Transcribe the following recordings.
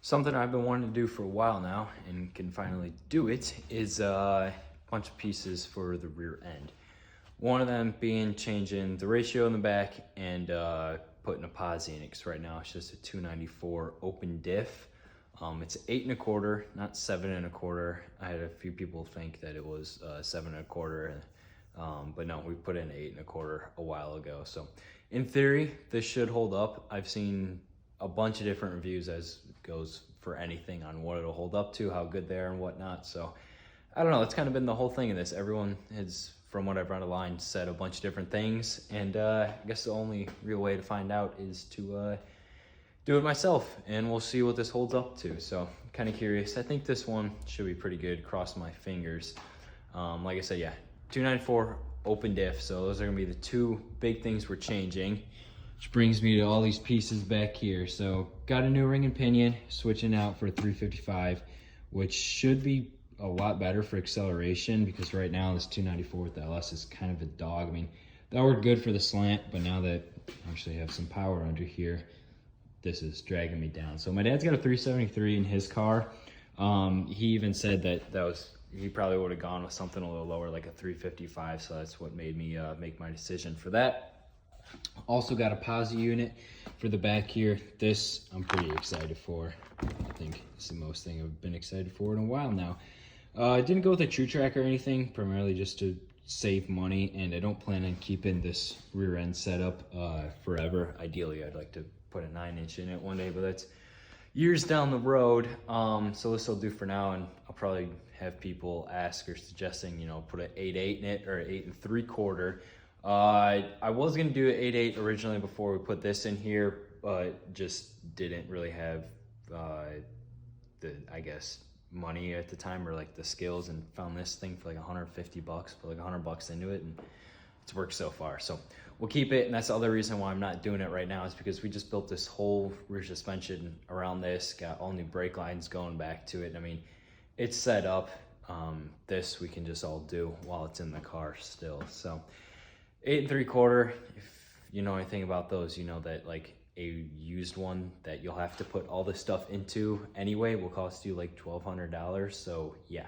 Something I've been wanting to do for a while now and can finally do it is a bunch of pieces for the rear end. One of them being changing the ratio in the back and putting a posi in it, because right now it's just a 294 open diff. It's 8 1/4, not 7 1/4. I had a few people think that it was 7 1/4, but no, we put in 8 1/4 a while ago. So in theory, this should hold up. I've seen a bunch of different reviews, as goes for anything, on what it'll hold up to, how good they are and whatnot. So I don't know, that's kind of been the whole thing of this. Everyone has, from what I've read online, said a bunch of different things, and I guess the only real way to find out is to do it myself, and we'll see what this holds up to. So I'm kind of curious. I think this one should be pretty good, cross my fingers. Like I said, yeah, 294 open diff, so those are gonna be the two big things we're changing. Which brings me to all these pieces back here. So got a new ring and pinion, switching out for a 355, which should be a lot better for acceleration, because right now this 294 with the LS is kind of a dog. I mean, that worked good for the slant, but now that I actually have some power under here, this is dragging me down. So my dad's got a 373 in his car. He even said that he probably would have gone with something a little lower, like a 355. So that's what made me make my decision for that. Also got a posi unit for the back here. This I'm pretty excited for. I think it's the most thing I've been excited for in a while now. I didn't go with a true track or anything, primarily just to save money, and I don't plan on keeping this rear end setup forever. Ideally, I'd like to put a 9-inch in it one day, but that's years down the road. So this will do for now, and I'll probably have people ask or suggesting, you know, put an 8.8 in it or 8 3/4. I was gonna do an 8.8 originally before we put this in here, but just didn't really have the, I guess, money at the time, or like the skills, and found this thing for like 150 bucks, put like 100 bucks into it, and it's worked so far. So we'll keep it, and that's the other reason why I'm not doing it right now, is because we just built this whole rear suspension around this, got all new brake lines going back to it. I mean, it's set up. This we can just all do while it's in the car still. So 8 3/4, if you know anything about those, you know that like a used one that you'll have to put all this stuff into anyway will cost you like $1,200. So yeah,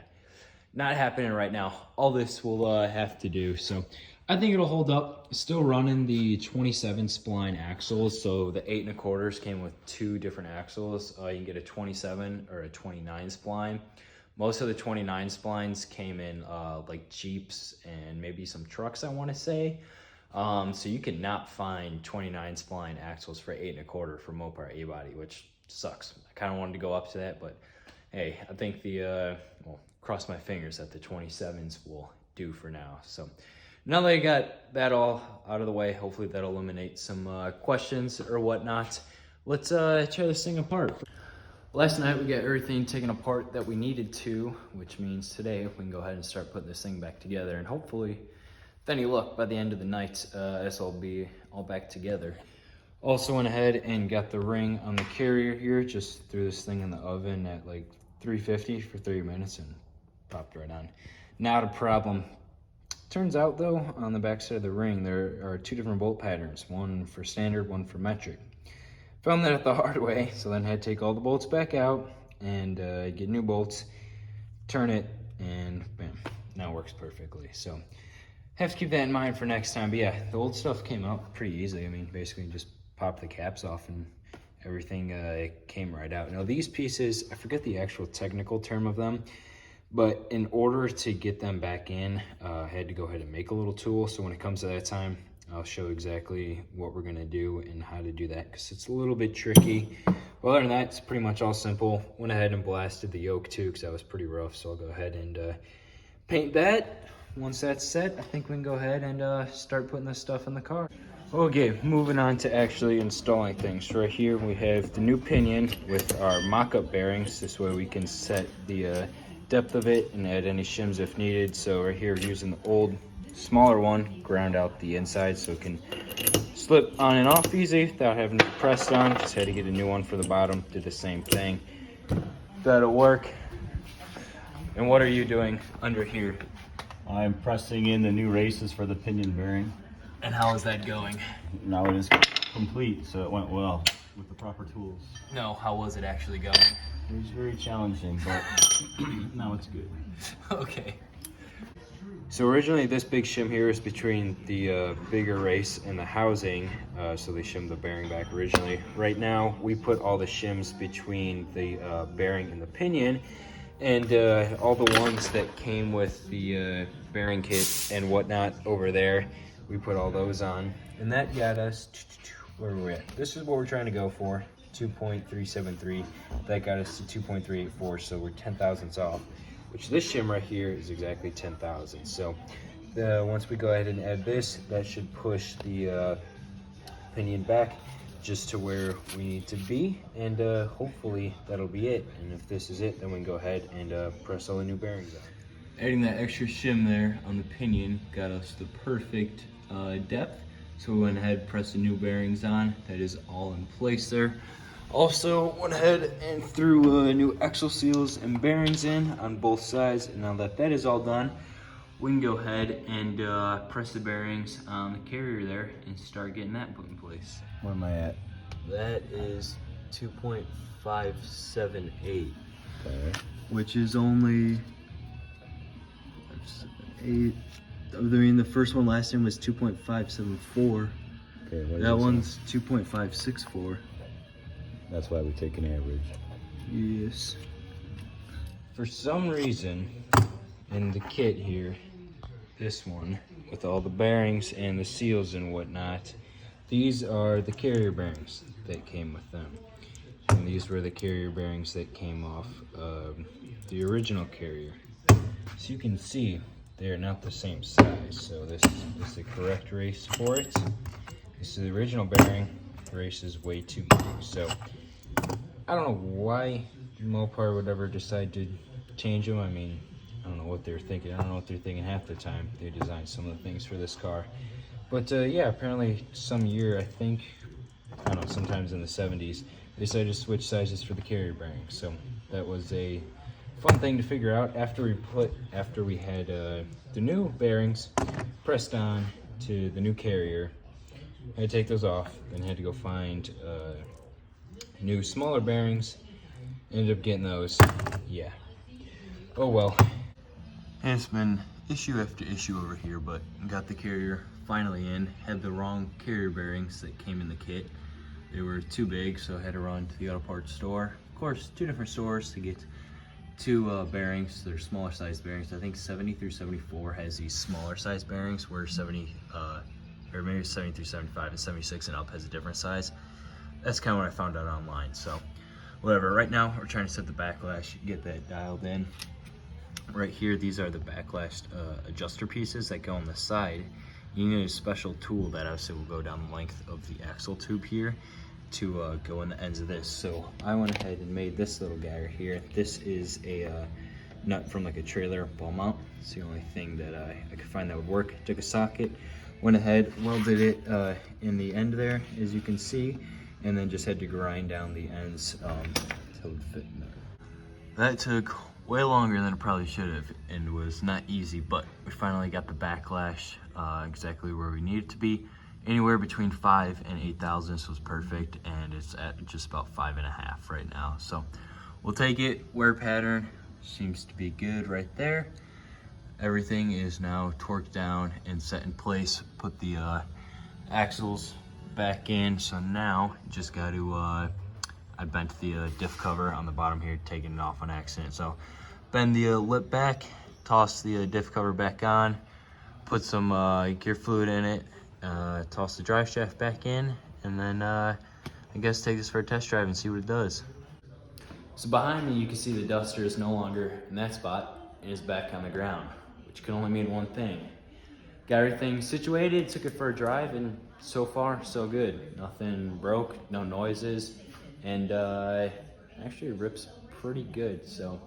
not happening right now. All this will have to do. So I think it'll hold up. Still running the 27 spline axles. So the 8 1/4s came with 2 different axles. You can get a 27 or a 29 spline. Most of the 29 splines came in like Jeeps and maybe some trucks, I want to say. So you cannot find 29 spline axles for 8 1/4 for Mopar A-body, which sucks. I kind of wanted to go up to that, but hey, I think well, cross my fingers that the 27s will do for now. So now that I got that all out of the way, hopefully that'll eliminate some questions or whatnot. Let's tear this thing apart. Last night we got everything taken apart that we needed to, which means today we can go ahead and start putting this thing back together, and hopefully, with any luck, by the end of the night, this will be all back together. Also went ahead and got the ring on the carrier here, just threw this thing in the oven at like 350 for 30 minutes and popped right on. Not a problem. Turns out though, on the back side of the ring, there are 2 different bolt patterns, one for standard, one for metric. Found that the hard way, so then had to take all the bolts back out and get new bolts, turn it, and bam, now it works perfectly. So have to keep that in mind for next time. But yeah, the old stuff came out pretty easily. I mean, basically just pop the caps off and everything came right out. Now these pieces, I forget the actual technical term of them, but in order to get them back in, I had to go ahead and make a little tool. So when it comes to that time, I'll show exactly what we're gonna do and how to do that, because it's a little bit tricky. Well, other than that, it's pretty much all simple. Went ahead and blasted the yoke too, because that was pretty rough. So I'll go ahead and paint that. Once that's set, I think we can go ahead and start putting this stuff in the car. Okay, moving on to actually installing things. Right here we have the new pinion with our mock-up bearings. This way we can set the depth of it and add any shims if needed. So right here, using the old smaller one, ground out the inside so it can slip on and off easy without having to press on. Just had to get a new one for the bottom. Did the same thing. That'll work. And what are you doing under here? I'm pressing in the new races for the pinion bearing. And how is that going? Now it is complete, so it went well with the proper tools. No, how was it actually going? It was very challenging, but now it's good. Okay. So originally this big shim here is between the bigger race and the housing, so they shimmed the bearing back originally. Right now we put all the shims between the bearing and the pinion, and all the ones that came with the bearing kit and whatnot over there, we put all those on. And that got us, where were we at? This is what we're trying to go for, 2.373. That got us to 2.384, so we're 10 thousandths off. Which this shim right here is exactly 10,000. So once we go ahead and add this, that should push the pinion back just to where we need to be, and hopefully that'll be it. And if this is it, then we can go ahead and press all the new bearings on. Adding that extra shim there on the pinion got us the perfect depth. So we went ahead and pressed the new bearings on. That is all in place there. Also went ahead and threw new axle seals and bearings in on both sides. And now that that is all done, we can go ahead and press the bearings on the carrier there and start getting that put in place. Where am I at? That is 2.578, Okay. which is only 8. I mean, the first one last time was 2.574. Okay. What That one's 2.564. That's why we take an average. Yes. For some reason, in the kit here, this one, with all the bearings and the seals and whatnot, these are the carrier bearings that came with them. And these were the carrier bearings that came off the original carrier. So you can see they are not the same size. So this is the correct race for it. This is the original bearing. The race is way too big. So I don't know why Mopar would ever decide to change them. I mean, I don't know what they're thinking. I don't know what they're thinking half the time they designed some of the things for this car. But yeah, apparently some year, I think, I don't know, sometimes in the 70s, they decided to switch sizes for the carrier bearing. So that was a fun thing to figure out after we had the new bearings pressed on to the new carrier. I had to take those off, then had to go find new smaller bearings. Ended up getting those. Yeah. Oh well. And it's been issue after issue over here, but got the carrier finally in. Had the wrong carrier bearings that came in the kit. They were too big, so I had to run to the auto parts store. Of course, 2 different stores to get 2 bearings. They're smaller size bearings. I think 70 through 74 has these smaller size bearings, where 70 or maybe 70 through 75 and 76 and up has a different size. That's kind of what I found out online. So whatever. Right now we're trying to set the backlash, get that dialed in. Right here, these are the backlash adjuster pieces that go on the side. You need a special tool that obviously will go down the length of the axle tube here to go in the ends of this. So I went ahead and made this little guy right here. This is a nut from like a trailer ball mount. It's the only thing that I could find that would work. Took a socket, went ahead, welded it in the end there, as you can see, and then just had to grind down the ends until it fit in there. That took way longer than it probably should have, and was not easy, but we finally got the backlash exactly where we need it to be. Anywhere between 5 and 8 thousandths was perfect, and it's at just about 5.5 right now. So we'll take it. Wear pattern seems to be good right there. Everything is now torqued down and set in place. Put the axles back in. So now just got to I bent the diff cover on the bottom here, taking it off on accident. So bend the lip back, toss the diff cover back on, put some gear fluid in it, toss the drive shaft back in, and then I guess take this for a test drive and see what it does. So behind me you can see the duster is no longer in that spot and is back on the ground, which can only mean one thing. Got everything situated, took it for a drive, and so far so good. Nothing broke, no noises, and actually rips pretty good, so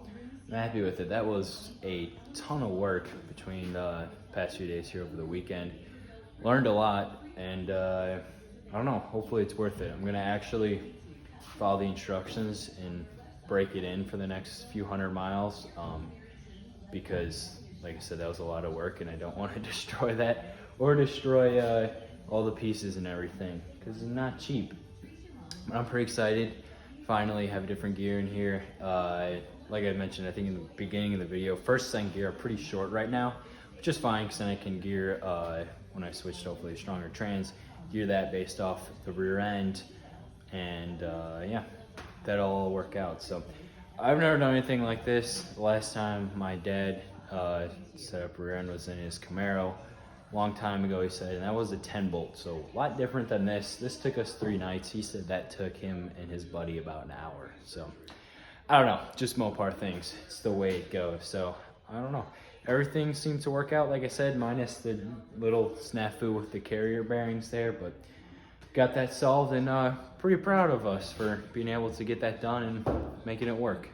I'm happy with it. That was a ton of work between the past few days here over the weekend. Learned a lot, and I don't know, hopefully it's worth it. I'm gonna actually follow the instructions and break it in for the next few 100 miles because, like I said, that was a lot of work, and I don't want to destroy that or destroy all the pieces and everything because it's not cheap. But I'm pretty excited. finally have a different gear in here. Like I mentioned, I think in the beginning of the video, first second gear are pretty short right now, which is fine because then I can gear, when I switch to hopefully a stronger trans, gear that based off the rear end, and yeah, that'll all work out. So I've never done anything like this. The last time my dad set up rear end was in his Camaro. Long time ago, he said, and that was a 10 bolt, so a lot different than this. This took us 3 nights. He said that took him and his buddy about an hour. So I don't know, just Mopar things. It's the way it goes. So I don't know. Everything seemed to work out, like I said, minus the little snafu with the carrier bearings there, but got that solved, and pretty proud of us for being able to get that done and making it work.